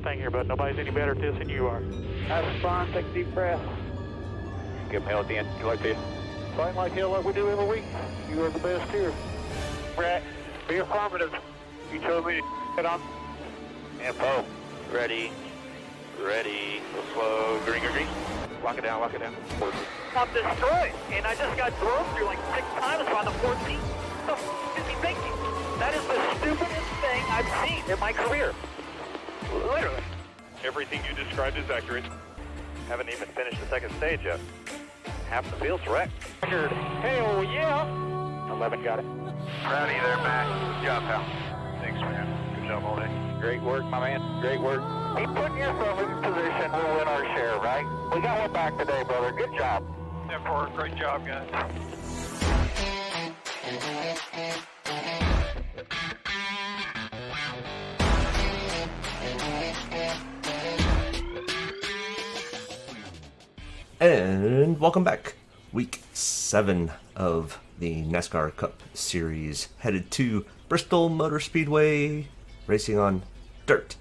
thing here, but nobody's any better at this than you are. That's fine. Take a deep breath. Give them hell at the end. You like this? Fight like hell like we do every week. You are the best here. Brett, be affirmative. You told me to get on. Info. Ready. Ready. Slow. Green, green, green. Lock it down, lock it down. I'm destroyed, and I just got drove through like 6 times on the 14th. What the f*** is he thinking? That is the stupidest thing I've seen in my career. Literally. Everything you described is accurate. Haven't even finished the second stage yet. Half the field's wrecked. Record. Hell yeah. 11 got it. Proud of you there, Matt. Good job, pal. Thanks, man. Good job all day. Great work, my man. Great work. Keep putting yourself in position. We'll win our share, right? We got one back today, brother. Good job. Therefore, great job, guys. And welcome back. Week 7 of the NASCAR Cup Series, headed to Bristol Motor Speedway, racing on dirt.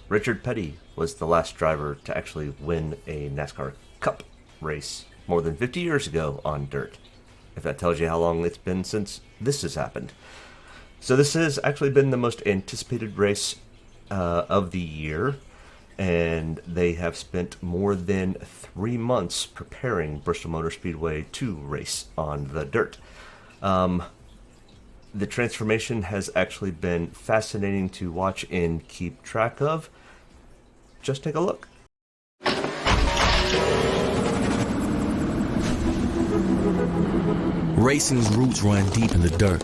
Richard Petty was the last driver to actually win a NASCAR Cup race more than 50 years ago on dirt, if that tells you how long it's been since this has happened. So this has actually been the most anticipated race of the year, and they have spent more than 3 months preparing Bristol Motor Speedway to race on the dirt. The transformation has actually been fascinating to watch and keep track of. Just take a look. Racing's roots run deep in the dirt,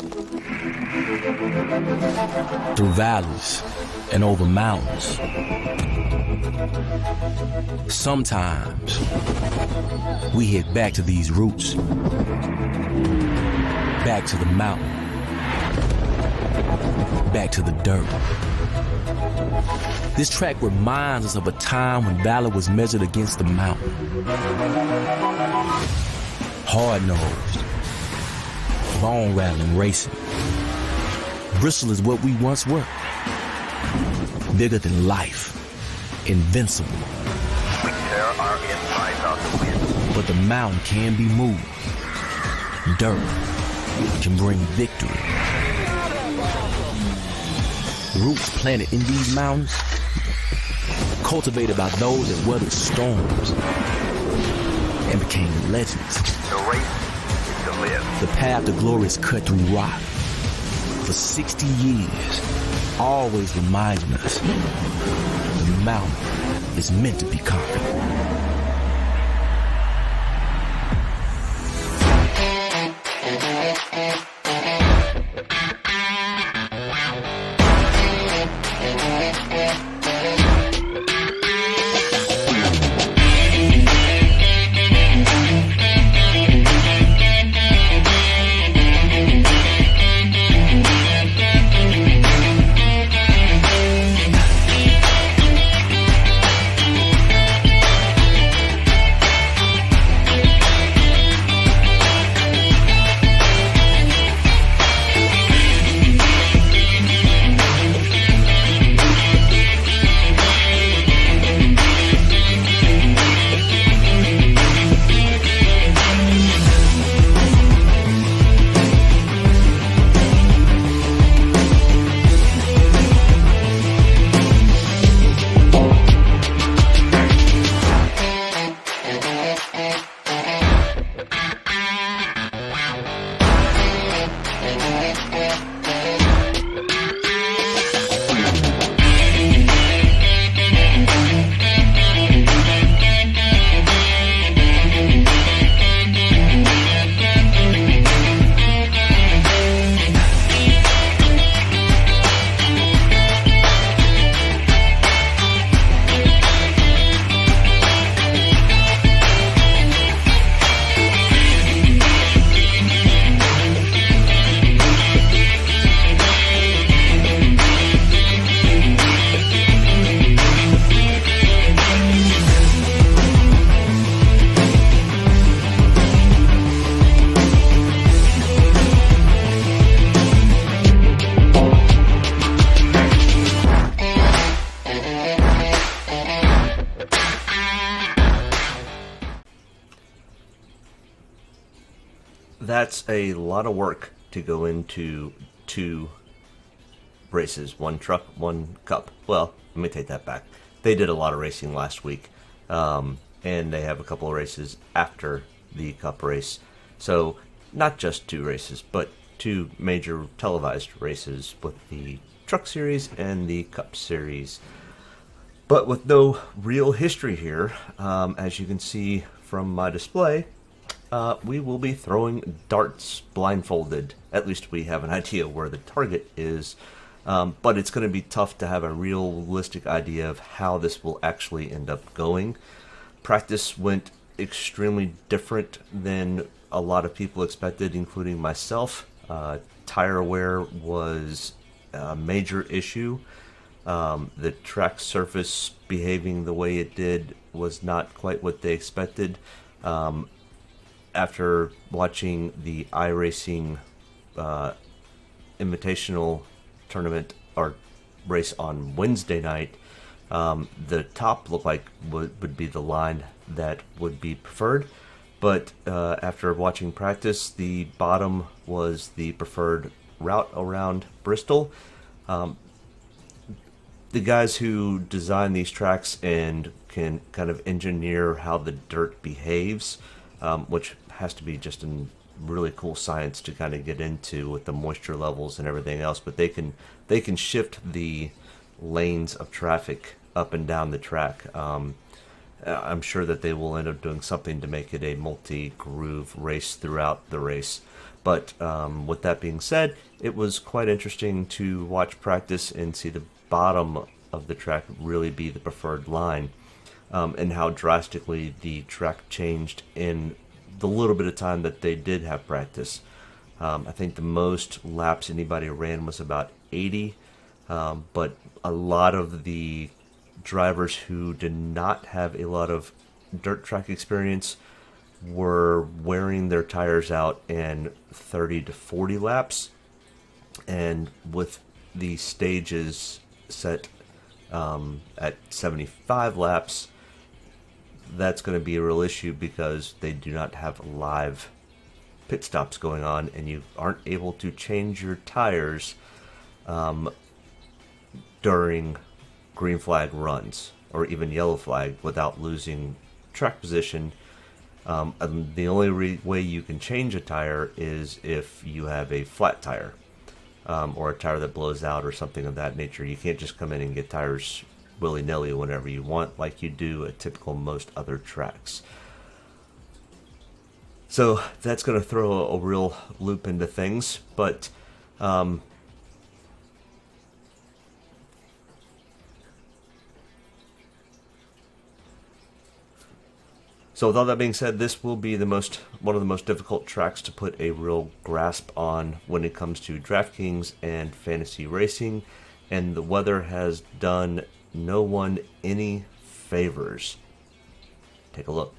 through valleys and over mountains. Sometimes we head back to these roots, back to the mountain, back to the dirt. This track reminds us of a time when valor was measured against the mountain. Hard-nosed, bone-rattling racing. Bristol is what we once were. Bigger than life. Invincible. We tear our insides out the wind. But the mountain can be moved. Dirt can bring victory. Roots planted in these mountains, cultivated by those that weathered storms and became legends. The race is to live. The path to glory is cut through rock. For 60 years, always reminding us the mountain is meant to be conquered. that's a lot of work to go into 2 races, 1 truck, 1 cup. Well, let me take that back. They did a lot of racing last week, and they have a couple of races after the cup race. So not just 2 races, but 2 major televised races with the truck series and the cup series. But with no real history here, as you can see from my display, we will be throwing darts blindfolded. At least we have an idea where the target is, but it's going to be tough to have a realistic idea of how this will actually end up going. Practice went extremely different than a lot of people expected, including myself. Tire wear was a major issue. The track surface behaving the way it did was not quite what they expected. After watching the iRacing Invitational tournament or race on Wednesday night, the top looked like would be the line that would be preferred. But after watching practice, the bottom was the preferred route around Bristol. The guys who design these tracks and can kind of engineer how the dirt behaves, which has to be just a really cool science to kind of get into with the moisture levels and everything else, but they can shift the lanes of traffic up and down the track. I'm sure that they will end up doing something to make it a multi-groove race throughout the race. But with that being said, it was quite interesting to watch practice and see the bottom of the track really be the preferred line, and how drastically the track changed in the little bit of time that they did have practice. I think the most laps anybody ran was about 80, but a lot of the drivers who did not have a lot of dirt track experience were wearing their tires out in 30 to 40 laps, and with the stages set at 75 laps, that's going to be a real issue because they do not have live pit stops going on, and you aren't able to change your tires during green flag runs or even yellow flag without losing track position. And the only way you can change a tire is if you have a flat tire, or a tire that blows out or something of that nature. You can't just come in and get tires willy-nilly whenever you want like you do at typical most other tracks. So that's going to throw a real loop into things, but so with all that being said, this will be one of the most difficult tracks to put a real grasp on when it comes to DraftKings and fantasy racing, and the weather has done no one any favors. Take a look.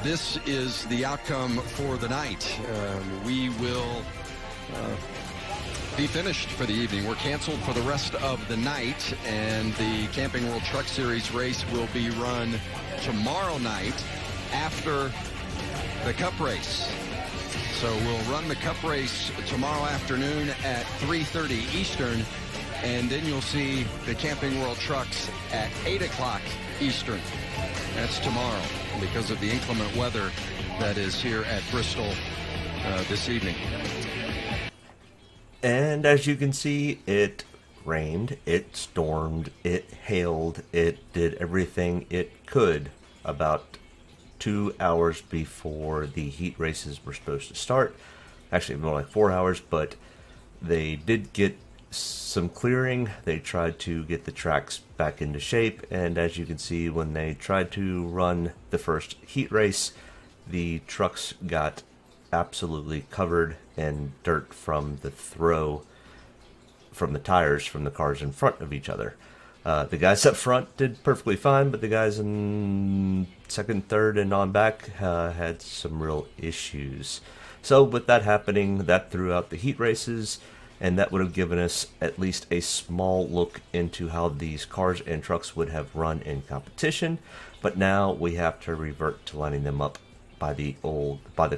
This is the outcome for the night. We will be finished for the evening. We're canceled for the rest of the night, and the Camping World Truck Series race will be run tomorrow night after the Cup race. So we'll run the Cup race tomorrow afternoon at 3:30 Eastern, And then you'll see the Camping World trucks at 8 o'clock Eastern. That's tomorrow because of the inclement weather that is here at Bristol this evening. And as you can see, it rained, it stormed, it hailed, it did everything it could about 2 hours before the heat races were supposed to start. Actually, more like 4 hours, but they did get some clearing. They tried to get the tracks back into shape, and as you can see, when they tried to run the first heat race, the trucks got absolutely covered in dirt from the throw from the tires from the cars in front of each other. The guys up front did perfectly fine, but the guys in second, third, and on back had some real issues. So with that happening, that threw out the heat races, and that would have given us at least a small look into how these cars and trucks would have run in competition. But now we have to revert to lining them up by the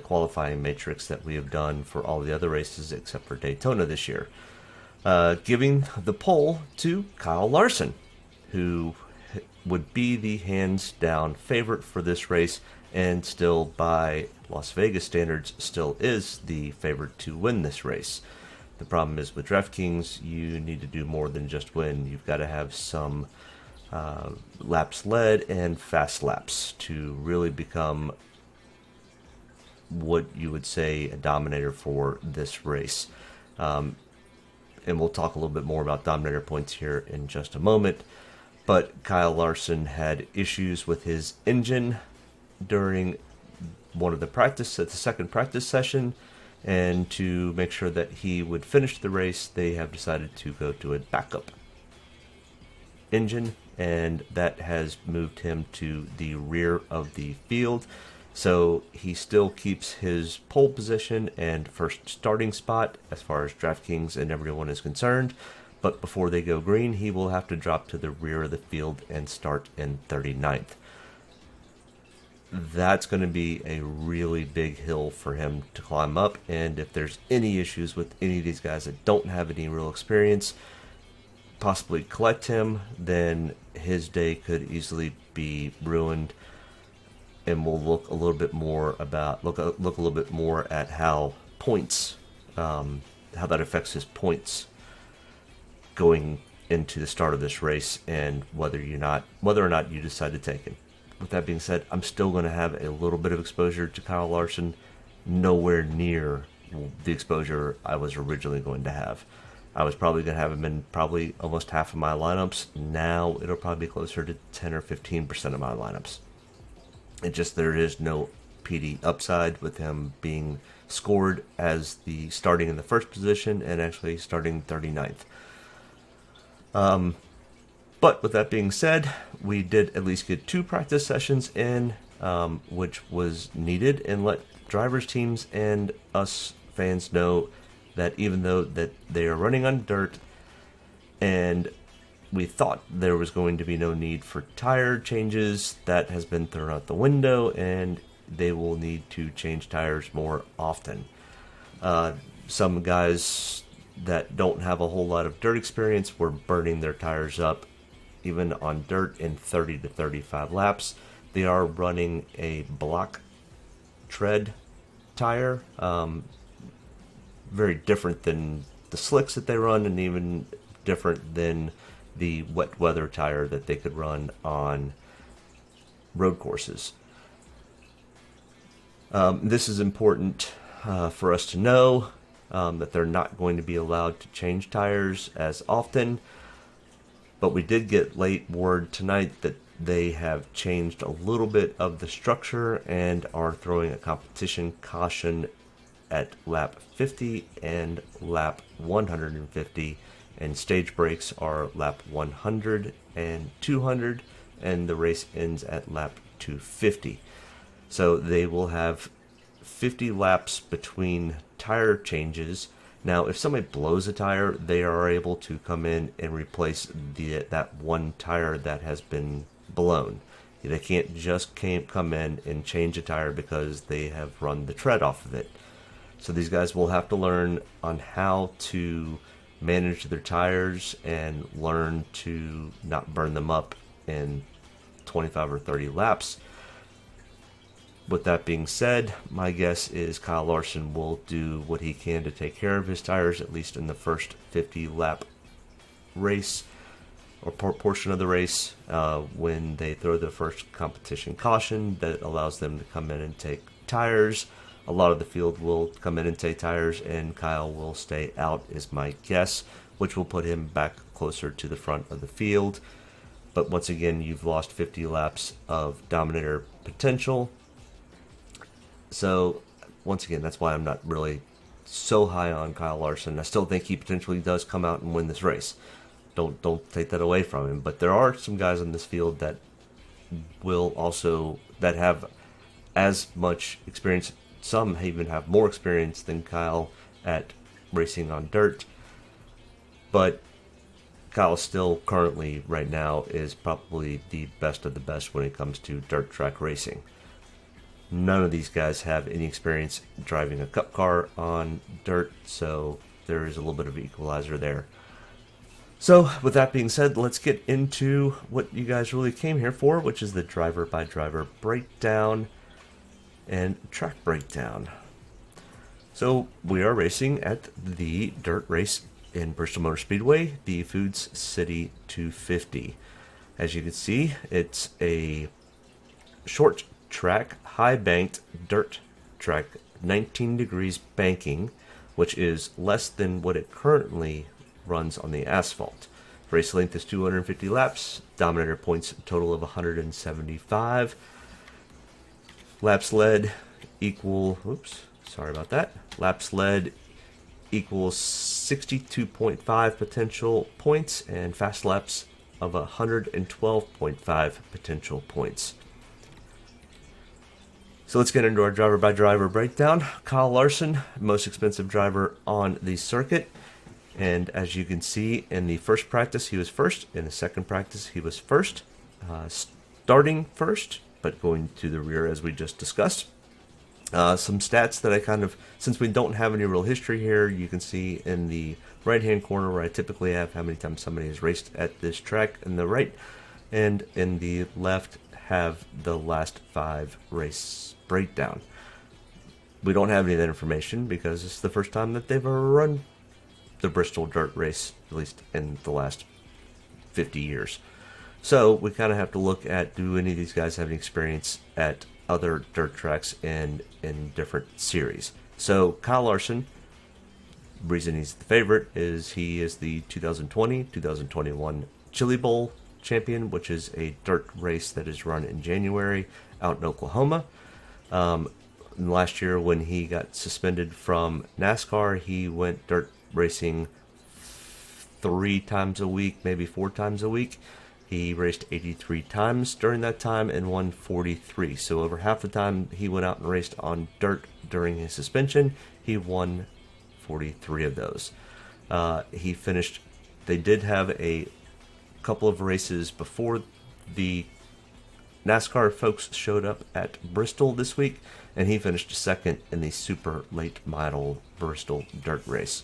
qualifying matrix that we have done for all the other races except for Daytona this year. Giving the pole to Kyle Larson, who would be the hands-down favorite for this race, and still by Las Vegas standards still is the favorite to win this race. The problem is with DraftKings, you need to do more than just win. You've got to have some laps led and fast laps to really become what you would say a dominator for this race. And we'll talk a little bit more about dominator points here in just a moment. But Kyle Larson had issues with his engine during one of the second practice session, and to make sure that he would finish the race, they have decided to go to a backup engine, and that has moved him to the rear of the field. So he still keeps his pole position and first starting spot as far as DraftKings and everyone is concerned. But before they go green, he will have to drop to the rear of the field and start in 39th. That's going to be a really big hill for him to climb up. And if there's any issues with any of these guys that don't have any real experience, possibly collect him, then his day could easily be ruined. And we'll look a little bit more at how points, how that affects his points going into the start of this race, and whether or not you decide to take him. With that being said, I'm still going to have a little bit of exposure to Kyle Larson, nowhere near the exposure I was originally going to have. I was probably going to have him in probably almost half of my lineups. Now it'll probably be closer to 10 or 15% of my lineups. There is no PD upside with him being scored as the starting in the first position and actually starting 39th. But with that being said, we did at least get 2 practice sessions in, which was needed, and let drivers, teams, and us fans know that even though that they are running on dirt, and we thought there was going to be no need for tire changes, that has been thrown out the window, and they will need to change tires more often. Some guys that don't have a whole lot of dirt experience were burning their tires up even on dirt in 30 to 35 laps. They are running a block tread tire, very different than the slicks that they run, and even different than the wet weather tire that they could run on road courses. This is important for us to know, that they're not going to be allowed to change tires as often. But we did get late word tonight that they have changed a little bit of the structure and are throwing a competition caution at lap 50 and lap 150, and stage breaks are lap 100 and 200, and the race ends at lap 250. So they will have 50 laps between tire changes. Now, if somebody blows a tire, they are able to come in and replace that one tire that has been blown. They can't just come in and change a tire because they have run the tread off of it. So these guys will have to learn on how to manage their tires and learn to not burn them up in 25 or 30 laps. With that being said, my guess is Kyle Larson will do what he can to take care of his tires, at least in the first 50 lap race or portion of the race, when they throw the first competition caution that allows them to come in and take tires. A lot of the field will come in and take tires, and Kyle will stay out, is my guess, which will put him back closer to the front of the field. But once again, you've lost 50 laps of Dominator potential. So, once again, that's why I'm not really so high on Kyle Larson. I still think he potentially does come out and win this race. Don't take that away from him. But there are some guys in this field that will also, that have as much experience. Some even have more experience than Kyle at racing on dirt. But Kyle still currently, right now, is probably the best of the best when it comes to dirt track racing. None of these guys have any experience driving a cup car on dirt, so there is a little bit of equalizer there. So, with that being said, let's get into what you guys really came here for, which is the driver-by-driver breakdown and track breakdown. So, we are racing at the dirt race in Bristol Motor Speedway, the Foods City 250. As you can see, it's a short track, high banked dirt track, 19 degrees banking, which is less than what it currently runs on the asphalt. Race length is 250 laps. Dominator points total of 175. Laps led equal, laps led equals 62.5 potential points, and fast laps of 112.5 potential points. So let's get into our driver-by-driver breakdown. Kyle Larson, most expensive driver on the circuit. And as you can see, in the first practice, he was first. In the second practice, he was first. Starting first, but going to the rear as we just discussed. Some stats that I kind of, since we don't have any real history here, you can see in the right-hand corner where I typically have how many times somebody has raced at this track in the right. And in the left, have the last 5 race breakdown. We don't have any of that information because it's the first time that they've ever run the Bristol Dirt race, at least in the last 50 years. So we kind of have to look at, do any of these guys have any experience at other dirt tracks and in different series? So Kyle Larson, reason he's the favorite is he is the 2020-2021 Chili Bowl champion, which is a dirt race that is run in January out in Oklahoma. Last year when he got suspended from NASCAR, he went dirt racing 3 times a week, maybe 4 times a week. He raced 83 times during that time and won 43. So over half the time he went out and raced on dirt during his suspension, he won 43 of those. He finished, they did have a couple of races before the NASCAR folks showed up at Bristol this week, and he finished second in the super late model Bristol Dirt race.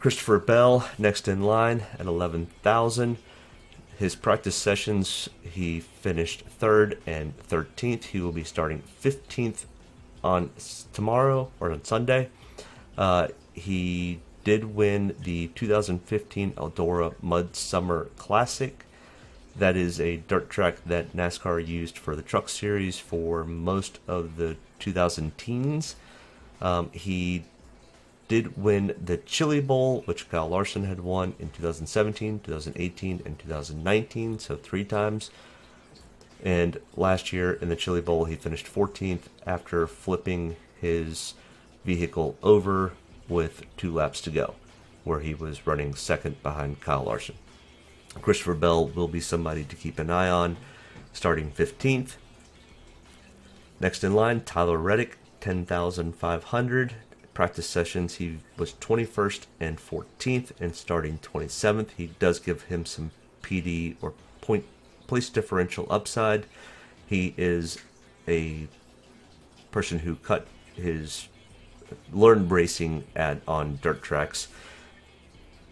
Christopher Bell next in line at 11,000. His practice sessions, he finished 3rd and 13th. He will be starting 15th on tomorrow or on Sunday. He did win the 2015 Eldora Mud Summer Classic. That is a dirt track that NASCAR used for the Truck Series for most of the 2010s. He did win the Chili Bowl, which Kyle Larson had won in 2017, 2018, and 2019, so 3 times. And last year in the Chili Bowl, he finished 14th after flipping his vehicle over with 2 laps to go, where he was running second behind Kyle Larson. Christopher Bell will be somebody to keep an eye on, starting 15th. Next in line, Tyler Reddick, 10,500. Practice sessions, he was 21st and 14th and starting 27th. He does give him some PD or place differential upside. He is a person who learned racing on dirt tracks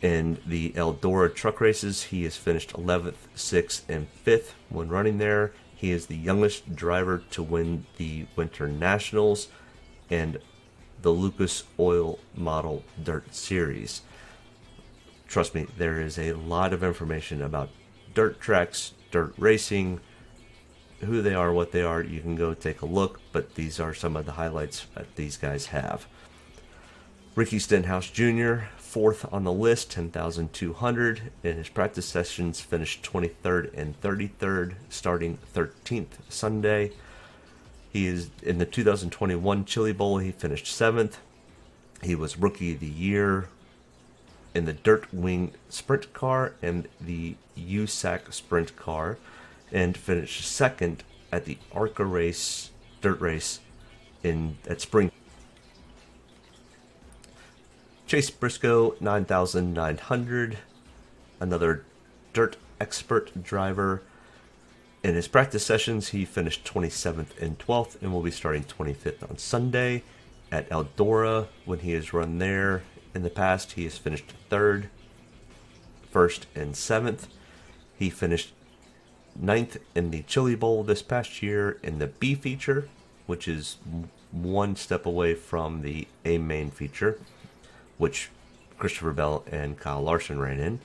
In the Eldora truck races, he has finished 11th, 6th, and 5th when running there. He is the youngest driver to win the Winter Nationals and the Lucas Oil Model Dirt Series. Trust me, there is a lot of information about dirt tracks, dirt racing, who they are, what they are. You can go take a look, but these are some of the highlights that these guys have. Ricky Stenhouse Jr., 4th on the list, 10,200. In his practice sessions, finished 23rd and 33rd, starting 13th Sunday. He is in the 2021 Chili Bowl. He finished 7th. He was Rookie of the Year in the Dirt Wing Sprint Car and the USAC Sprint Car, and finished 2nd at the ARCA race, dirt race at Spring. Chase Briscoe, 9,900, another dirt expert driver. In his practice sessions, he finished 27th and 12th and will be starting 25th on Sunday. At Eldora, when he has run there in the past, he has finished 3rd, 1st, and 7th. He finished 9th in the Chili Bowl this past year in the B feature, which is one step away from the A main feature, which Christopher Bell and Kyle Larson ran in.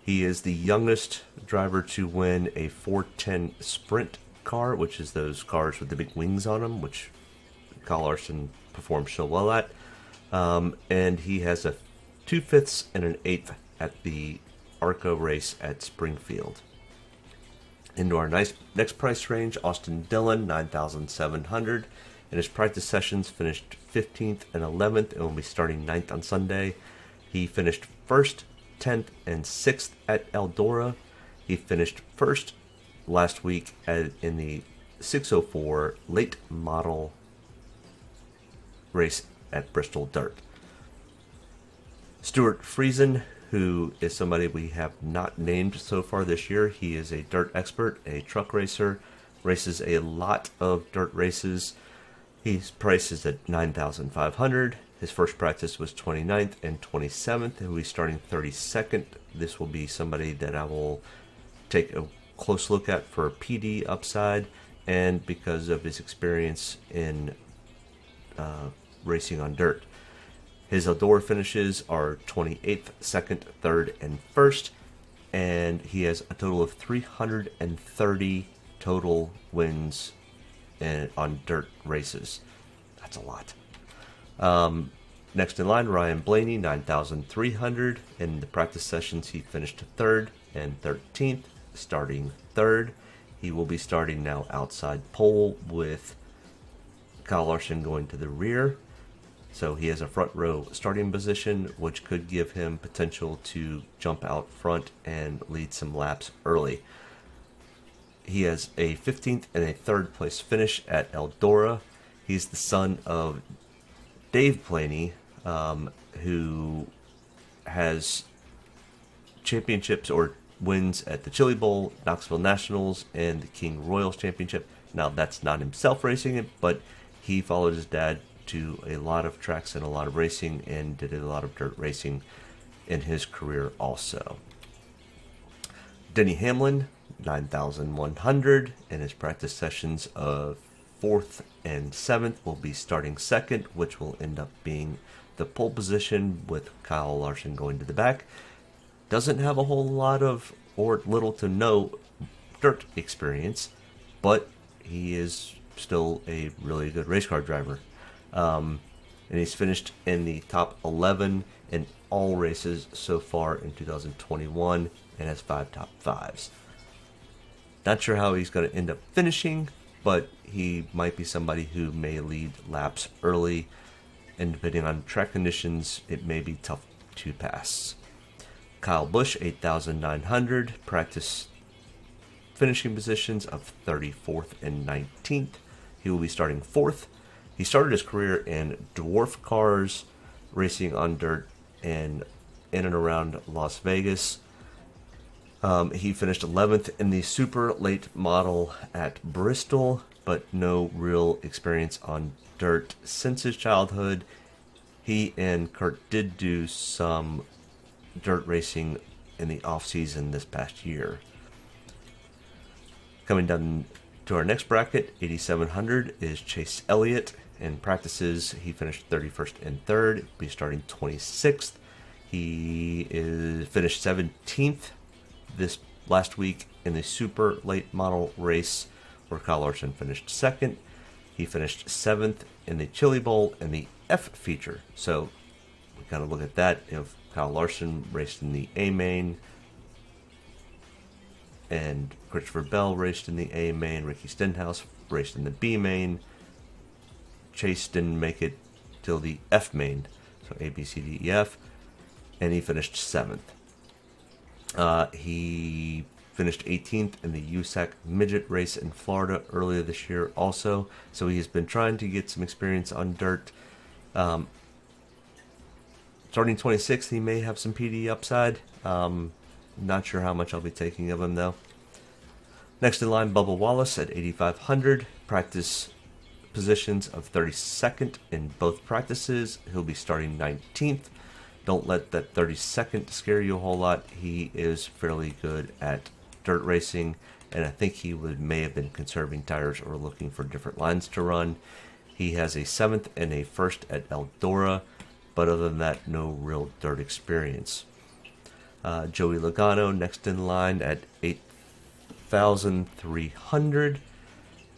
He is the youngest driver to win a 410 sprint car, which is those cars with the big wings on them, which Kyle Larson performed so well at. And he has a 2/5 and an 1/8 at the ARCA race at Springfield. Into our next price range, Austin Dillon, 9,700. In his practice sessions, finished 15th and 11th and will be starting 9th on Sunday. He finished 1st, 10th, and 6th at Eldora. He finished 1st last week in the 604 late model race at Bristol Dirt. Stuart Friesen, who is somebody we have not named so far this year. He is a dirt expert, a truck racer, races a lot of dirt races. His price is at 9,500. His first practice was 29th and 27th, and he'll be starting 32nd. This will be somebody that I will take a close look at for PD upside, and because of his experience in racing on dirt. His Eldora finishes are 28th, 2nd, 3rd, and 1st, and he has a total of 330 total wins on dirt races. That's a lot. Next in line, Ryan Blaney, 9,300. In the practice sessions, he finished 3rd and 13th, starting 3rd. He will be starting now outside pole with Kyle Larson going to the rear. So he has a front row starting position, which could give him potential to jump out front and lead some laps early. He has a 15th and a 3rd place finish at Eldora. He's the son of Dave Blaney, who has championships or wins at the Chili Bowl, Knoxville Nationals, and the King Royals Championship. Now, that's not himself racing it, but he followed his dad to a lot of tracks and a lot of racing and did a lot of dirt racing in his career also. Denny Hamlin, 9,100. In his practice sessions of 4th and 7th will be starting 2nd, which will end up being the pole position with Kyle Larson going to the back. Doesn't have a whole lot of or little to no dirt experience, but he is still a really good race car driver. And he's finished in the top 11 in all races so far in 2021 and has 5 top 5s. Not sure how he's going to end up finishing, but he might be somebody who may lead laps early, and depending on track conditions, it may be tough to pass. Kyle Busch, 8,900, practice finishing positions of 34th and 19th. He will be starting 4th. He started his career in dwarf cars, racing on dirt and in and around Las Vegas. He finished 11th in the super late model at Bristol, but no real experience on dirt since his childhood. He and Kurt did do some dirt racing in the off-season this past year. Coming down to our next bracket, 8,700 is Chase Elliott. In practices, he finished 31st and 3rd. He'll be starting 26th. He finished 17th this last week in the super late model race where Kyle Larson finished 2nd. He finished 7th in the Chili Bowl and the F feature. So we kind of look at that. Kyle Larson raced in the A main, and Christopher Bell raced in the A main. Ricky Stenhouse raced in the B main. Chase didn't make it till the F main, so A, B, C, D, E, F, and he finished 7th. He finished 18th in the USAC midget race in Florida earlier this year also, so he's been trying to get some experience on dirt. Starting 26th, he may have some PD upside. Not sure how much I'll be taking of him though. Next in line, Bubba Wallace at 8,500. Practice positions of 32nd in both practices. He'll be starting 19th. Don't let that 32nd scare you a whole lot. He is fairly good at dirt racing, and I think he may have been conserving tires or looking for different lines to run. He has a 7th and a 1st at Eldora, but other than that, no real dirt experience. Joey Logano next in line at 8,300.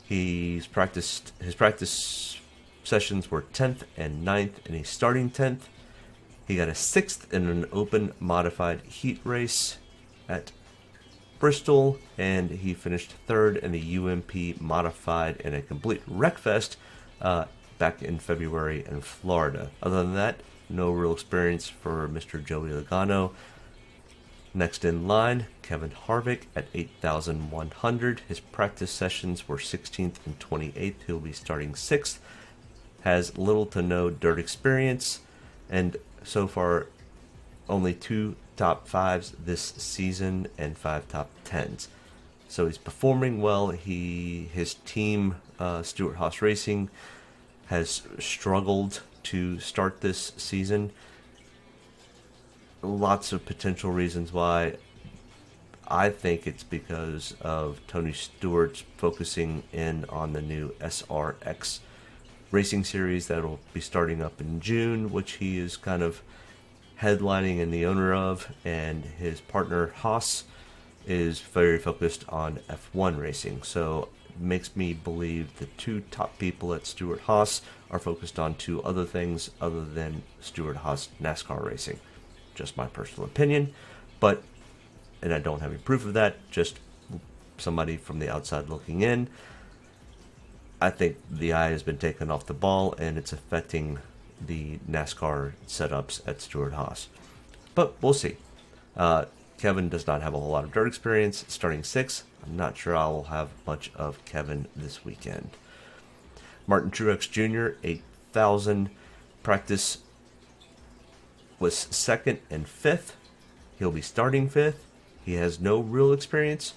His practice sessions were 10th and 9th, and he's starting 10th. He got a 6th in an open modified heat race at Bristol, and he finished 3rd in the UMP modified in a complete wreckfest back in February in Florida. Other than that, no real experience for Mr. Joey Logano. Next in line, Kevin Harvick at 8,100. His practice sessions were 16th and 28th. He'll be starting 6th. Has little to no dirt experience, and so far only 2 top 5s this season and 5 top 10s. So he's performing well. His team, Stewart Haas Racing, has struggled to start this season. Lots of potential reasons why. I think it's because of Tony Stewart's focusing in on the new SRX racing series that'll be starting up in June, which he is kind of headlining and the owner of, and his partner Haas is very focused on F1 racing. So it makes me believe the 2 top people at Stewart Haas are focused on 2 other things other than Stewart Haas NASCAR racing. Just my personal opinion, and I don't have any proof of that, just somebody from the outside looking in. I think the eye has been taken off the ball, and it's affecting the NASCAR setups at Stewart Haas. But we'll see. Kevin does not have a whole lot of dirt experience. Starting 6th, I'm not sure I will have much of Kevin this weekend. Martin Truex Jr., 8,000. Practice was 2nd and 5th. He'll be starting 5th. He has no real experience,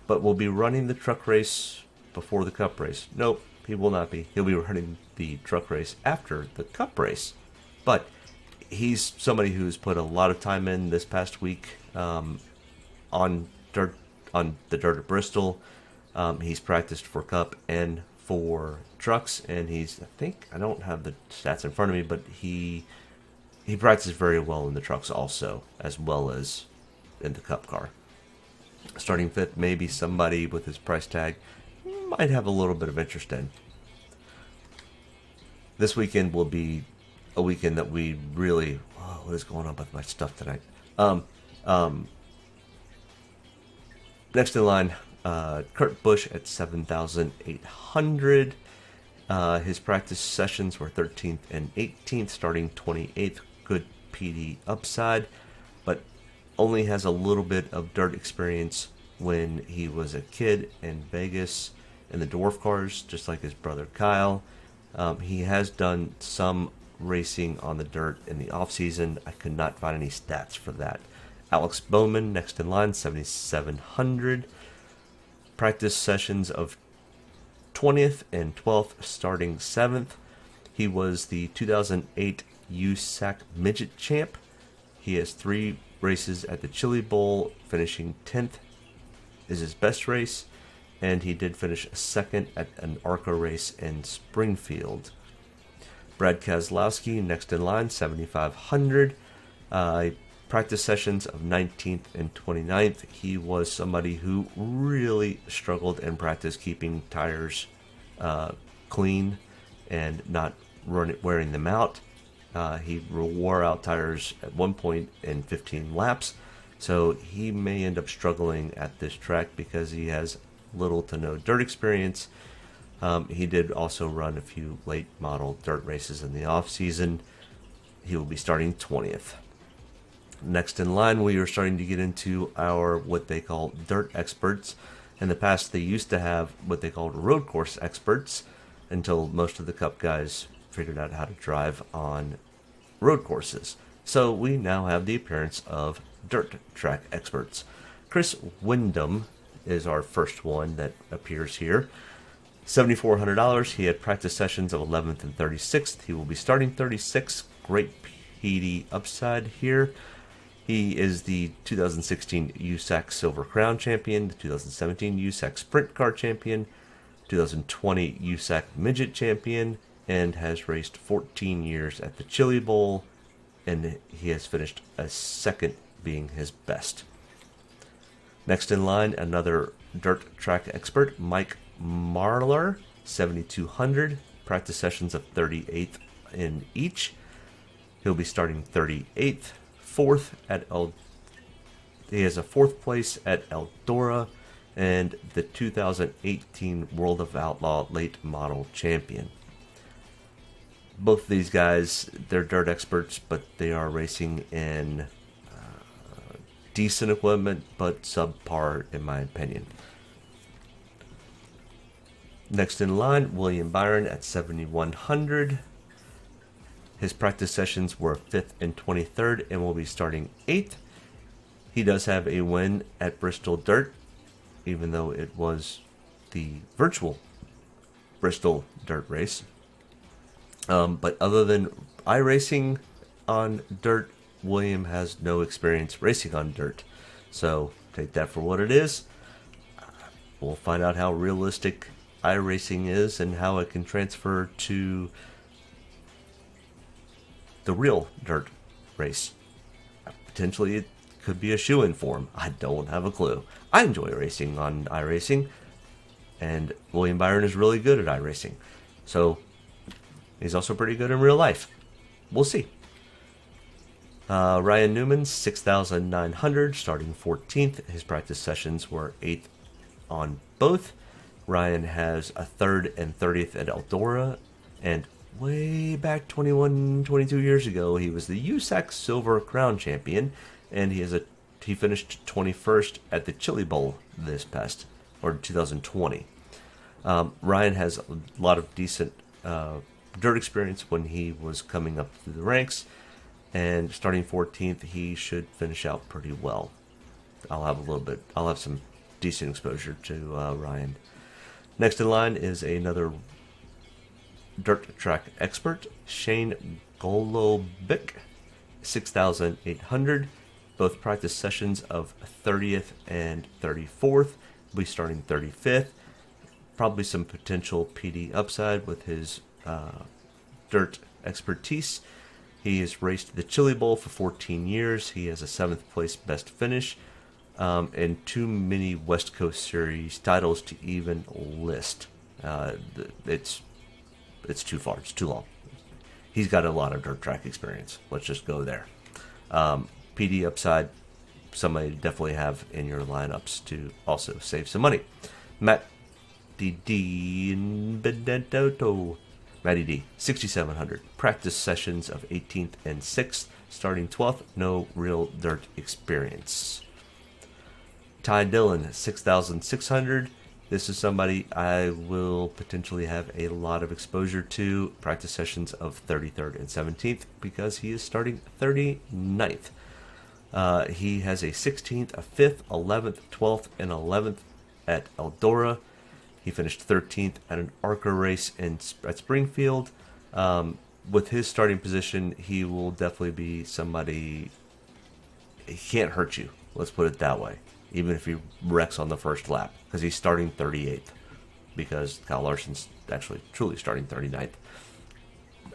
but will be running the truck race before the cup race. Nope, he will not be. He'll be running the truck race after the cup race. But he's somebody who's put a lot of time in this past week on the dirt at Bristol. He's practiced for cup and for trucks, and I don't have the stats in front of me, but he practiced very well in the trucks also, as well as in the cup car. Starting 5th, maybe somebody with his price tag might have a little bit of interest in. This weekend will be a weekend that we really... Oh, what is going on with my stuff tonight? Next in line, Kurt Busch at 7,800. His practice sessions were 13th and 18th, starting 28th. Good PD upside, but only has a little bit of dirt experience when he was a kid in Vegas in the dwarf cars, just like his brother Kyle. He has done some racing on the dirt in the off season. I could not find any stats for that. Alex Bowman next in line, 7,700. Practice sessions of 20th and 12th, starting 7th. He was the 2008 USAC midget champ. He has 3 races at the Chili Bowl, finishing 10th is his best race, and he did finish second at an ARCA race in Springfield. Brad Keselowski, next in line, 7,500. Practice sessions of 19th and 29th. He was somebody who really struggled in practice keeping tires clean and not wearing them out. He wore out tires at one point in 15 laps, so he may end up struggling at this track because he has little to no dirt experience. He did also run a few late model dirt races in the off season. He will be starting 20th. Next in line, we are starting to get into our what they call dirt experts. In the past, they used to have what they called road course experts until most of the Cup guys figured out how to drive on road courses. So we now have the appearance of dirt track experts. Chris Wyndham is our first one that appears here. $7,400. He had practice sessions of 11th and 36th. He will be starting 36th. Great PD upside here. He is the 2016 USAC Silver Crown Champion, the 2017 USAC Sprint Car Champion, 2020 USAC Midget Champion, and has raced 14 years at the Chili Bowl, and he has finished as second, being his best. Next in line, another dirt track expert, Mike Marlar, 7,200, practice sessions of 38th in each. He'll be starting 38th. He has a 4th place at Eldora and the 2018 World of Outlaw late model champion. Both of these guys, they're dirt experts, but they are racing in decent equipment, but subpar in my opinion. Next in line, William Byron at 7,100. His practice sessions were 5th and 23rd and will be starting 8th. He does have a win at Bristol Dirt, even though it was the virtual Bristol Dirt race. But other than iRacing on dirt, William has no experience racing on dirt. So take that for what it is. We'll find out how realistic iRacing is and how it can transfer to the real dirt race. Potentially it could be a shoe-in for him. I don't have a clue. I enjoy racing on iRacing, and William Byron is really good at iRacing. So he's also pretty good in real life. We'll see. Ryan Newman, 6,900, starting 14th. His practice sessions were 8th on both. Ryan has a 3rd and 30th at Eldora, and way back 22 years ago, he was the USAC Silver Crown Champion, and he finished 21st at the Chili Bowl this past, or 2020. Ryan has a lot of decent dirt experience when he was coming up through the ranks, and starting 14th, he should finish out pretty well. I'll have some decent exposure to Ryan. Next in line is another dirt track expert, Shane Golobic, 6,800. Both practice sessions of 30th and 34th. Will be starting 35th. Probably some potential PD upside with his dirt expertise. He has raced the Chili Bowl for 14 years. He has a 7th place best finish and too many West Coast Series titles to even list. It's too far. It's too long. He's got a lot of dirt track experience. Let's just go there. PD upside, somebody to definitely have in your lineups to also save some money. Matty D, 6,700. Practice sessions of 18th and 6th, starting 12th. No real dirt experience. Ty Dillon, 6,600. This is somebody I will potentially have a lot of exposure to. Practice sessions of 33rd and 17th because he is starting 39th. He has a 16th, a 5th, 11th, 12th, and 11th at Eldora. He finished 13th at an ARCA race at Springfield. With his starting position, he will definitely be somebody he can't hurt you. Let's put it that way. Even if he wrecks on the first lap, because he's starting 38th, because Kyle Larson's actually truly starting 39th.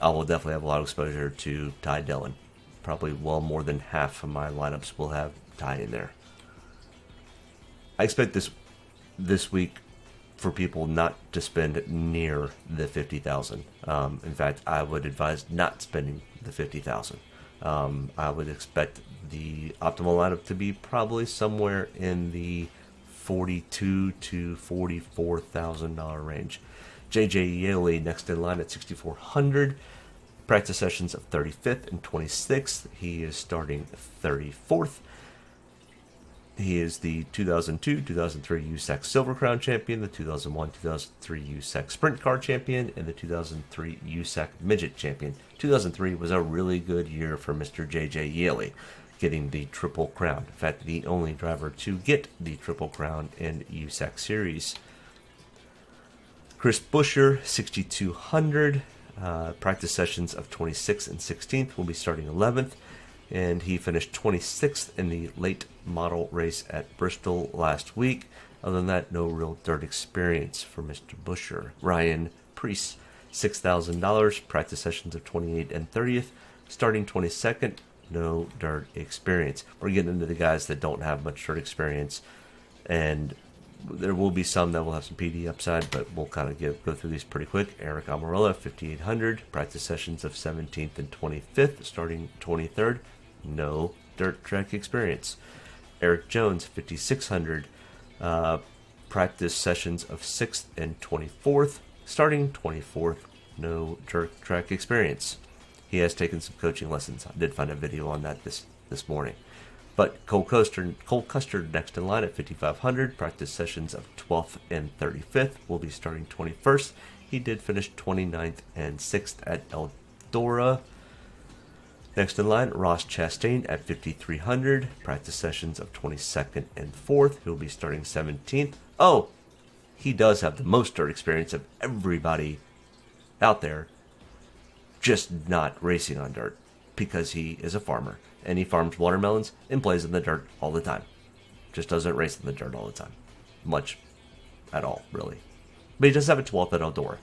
I will definitely have a lot of exposure to Ty Dillon. Probably well more than half of my lineups will have Ty in there. I expect this week for people not to spend near the 50,000. In fact, I would advise not spending the 50,000. I would expect the optimal lineup to be probably somewhere in the $42,000 to $44,000 range. JJ Yaley next in line at 6,400. Practice sessions of 35th and 26th. He is starting 34th. He is the 2002-2003 USAC Silver Crown champion, the 2001-2003 USAC Sprint Car champion, and the 2003 USAC Midget champion. 2003 was a really good year for Mr. JJ Yaley, getting the Triple Crown. In fact, the only driver to get the Triple Crown in USAC Series. Chris Buescher, 6,200. Practice sessions of 26th and 16th will be starting 11th. And he finished 26th in the late model race at Bristol last week. Other than that, no real dirt experience for Mr. Buescher. Ryan Preece, $6,000. Practice sessions of 28th and 30th. Starting 22nd, no dirt experience. We're getting into the guys that don't have much dirt experience. And there will be some that will have some PD upside, but we'll kind of go through these pretty quick. Eric Amarella, 5,800. Practice sessions of 17th and 25th, starting 23rd. No dirt track experience. Eric Jones, 5,600. Practice sessions of 6th and 24th, starting 24th. No dirt track experience. He has taken some coaching lessons. I did find a video on that this morning. But Cole Custer next in line at 5,500. Practice sessions of 12th and 35th will be starting 21st. He did finish 29th and 6th at Eldora. Next in line, Ross Chastain at 5,300. Practice sessions of 22nd and 4th. He'll be starting 17th. Oh, he does have the most dirt experience of everybody out there, just not racing on dirt, because he is a farmer. And he farms watermelons and plays in the dirt all the time. Just doesn't race in the dirt all the time. Much at all, really. But he does have a 12th at Eldora.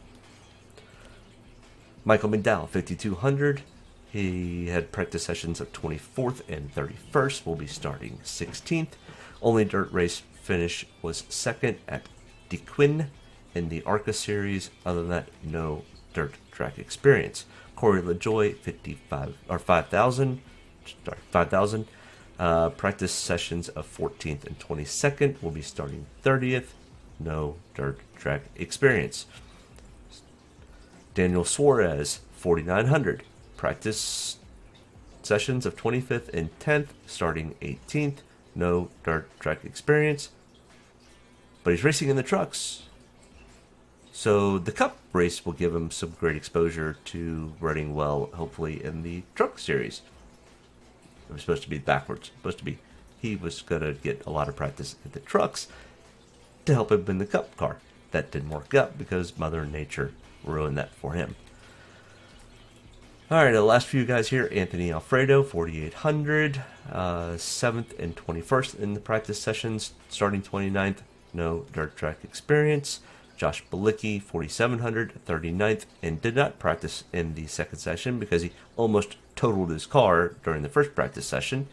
Michael McDowell, 5,200. He had practice sessions of 24th and 31st. Will be starting 16th. Only dirt race finish was 2nd at DeQuinn in the ARCA series. Other than that, no dirt track experience. Corey LaJoy, 5,000. Practice sessions of 14th and 22nd will be starting 30th. No dirt track experience. Daniel Suarez, 4,900. Practice sessions of 25th and 10th, starting 18th. No dirt track experience. But he's racing in the trucks. So the Cup race will give him some great exposure to running well, hopefully, in the truck series. It was supposed to be backwards. He was going to get a lot of practice in the trucks to help him in the Cup car. That didn't work out because Mother Nature ruined that for him. All right, the last few guys here. Anthony Alfredo, 4,800. 7th and 21st in the practice sessions, starting 29th. No dirt track experience. Josh Balicki, 4,700, 39th, and did not practice in the second session because he almost totaled his car during the first practice session.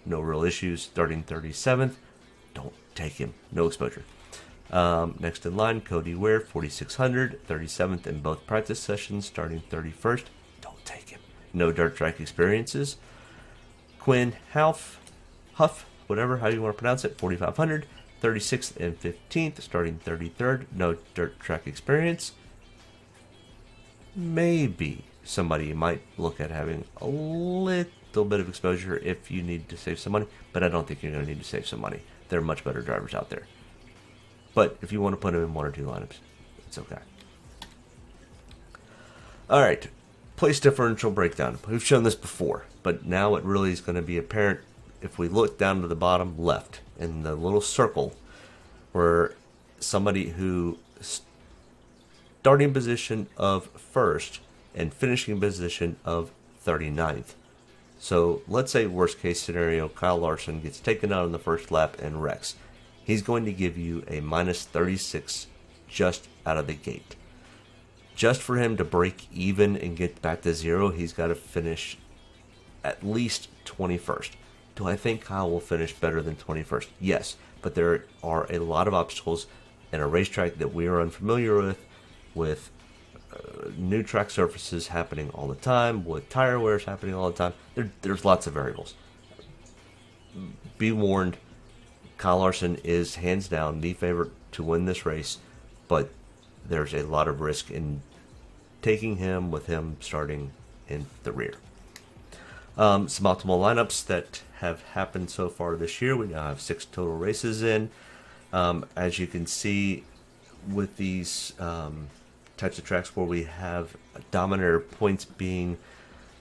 No real issues, starting 37th. Don't take him. No exposure. Next in line, Cody Ware, 4,600, 37th in both practice sessions, starting 31st. Don't take him. No dirt track experiences. Quinn Huff, whatever, how you want to pronounce it, 4,500. 36th and 15th, starting 33rd. No dirt track experience. Maybe somebody might look at having a little bit of exposure if you need to save some money, but I don't think you're going to need to save some money. There are much better drivers out there. But if you want to put them in one or two lineups, it's okay. All right, place differential breakdown. We've shown this before, but now it really is going to be apparent if we look down to the bottom left in the little circle where somebody who starting position of first and finishing position of 39th. So let's say worst case scenario, Kyle Larson gets taken out on the first lap and wrecks. He's going to give you a minus 36 just out of the gate. Just for him to break even and get back to zero, he's got to finish at least 21st. Do I think Kyle will finish better than 21st? Yes, but there are a lot of obstacles in a racetrack that we are unfamiliar with new track surfaces happening all the time, with tire wears happening all the time. There's lots of variables. Be warned, Kyle Larson is hands down the favorite to win this race, but there's a lot of risk in taking him with him starting in the rear. Some optimal lineups that have happened so far this year. We now have 6 total races in. As you can see with these types of tracks where we have dominator points being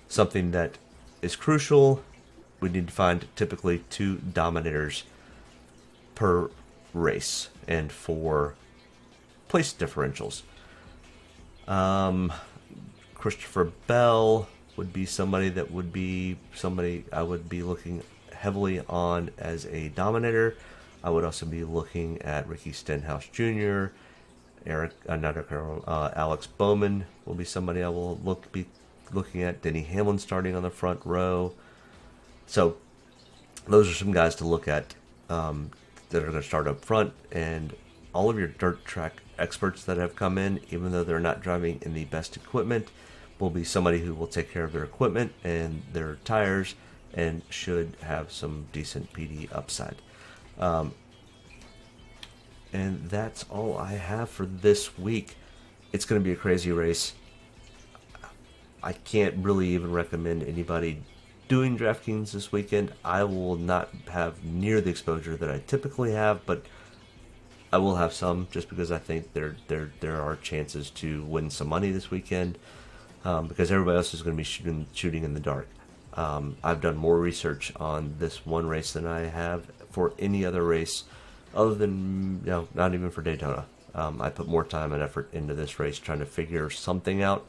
something that is crucial, we need to find typically 2 dominators per race and for place differentials. Christopher Bell would be somebody I would be looking heavily on as a dominator. I would also be looking at Ricky Stenhouse Jr., Alex Bowman will be somebody I will be looking at. Denny Hamlin starting on the front row. So those are some guys to look at that are going to start up front. And all of your dirt track experts that have come in, even though they're not driving in the best equipment, will be somebody who will take care of their equipment and their tires and should have some decent PD upside. And that's all I have for this week. It's going to be a crazy race. I can't really even recommend anybody doing DraftKings this weekend. I will not have near the exposure that I typically have, but I will have some just because I think there are chances to win some money this weekend because everybody else is going to be shooting in the dark. I've done more research on this one race than I have for any other race other than, not even for Daytona. I put more time and effort into this race trying to figure something out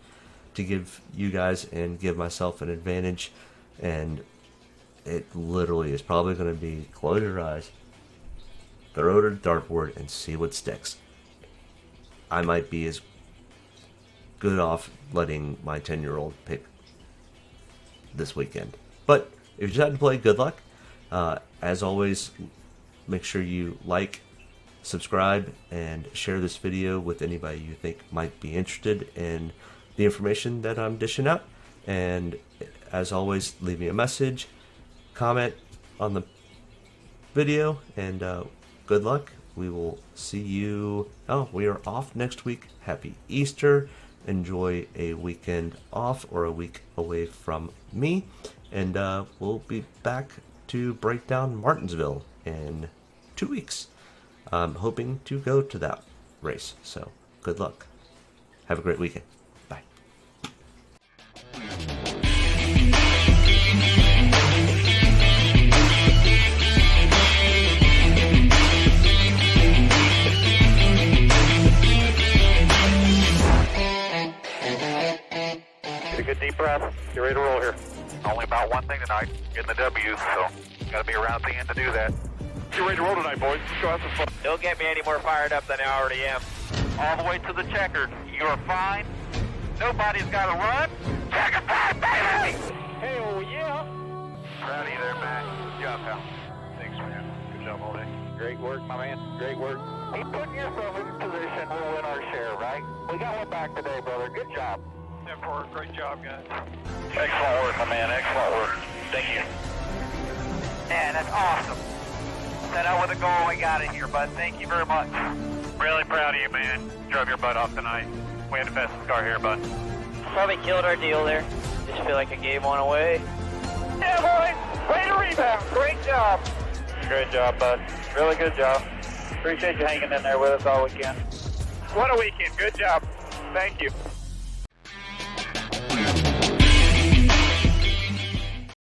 to give you guys and give myself an advantage. And it literally is probably going to be close your eyes, throw it at a dartboard, and see what sticks. I might be as good off letting my 10-year-old pick this weekend. But if you decide to play, good luck. As always, make sure you like, subscribe, and share this video with anybody you think might be interested in the information that I'm dishing out. And as always, leave me a message, comment on the video, and good luck. We will see you. We are off next week. Happy Easter. Enjoy a weekend off or a week away from me. And we'll be back to break down Martinsville in 2 weeks. I'm hoping to go to that race. So good luck. Have a great weekend. Bye. Get a good deep breath. Get ready to roll here. Only about one thing tonight, getting the W, so got to be around at the end to do that. Get ready to roll tonight, boys. Let's go have some fun. Don't get me any more fired up than I already am. All the way to the checkered. You're fine. Nobody's got to run. Checker time, baby! Hell yeah! Proud of you there, Matt. Good job, pal. Thanks, man. Good job all day. Great work, my man. Great work. Keep putting yourself in position. We'll win our share, right? We got one back today, brother. Good job. Great job, guys. Excellent work, my man. Excellent work. Thank you. Man, that's awesome. Set out with a goal, we got it here, bud. Thank you very much. Really proud of you, man. Drove your butt off tonight. We had the fastest car here, bud. Probably killed our deal there. Just feel like I gave one away. Yeah, boys! Way to rebound! Great job! Great job, bud. Really good job. Appreciate you hanging in there with us all weekend. What a weekend. Good job. Thank you.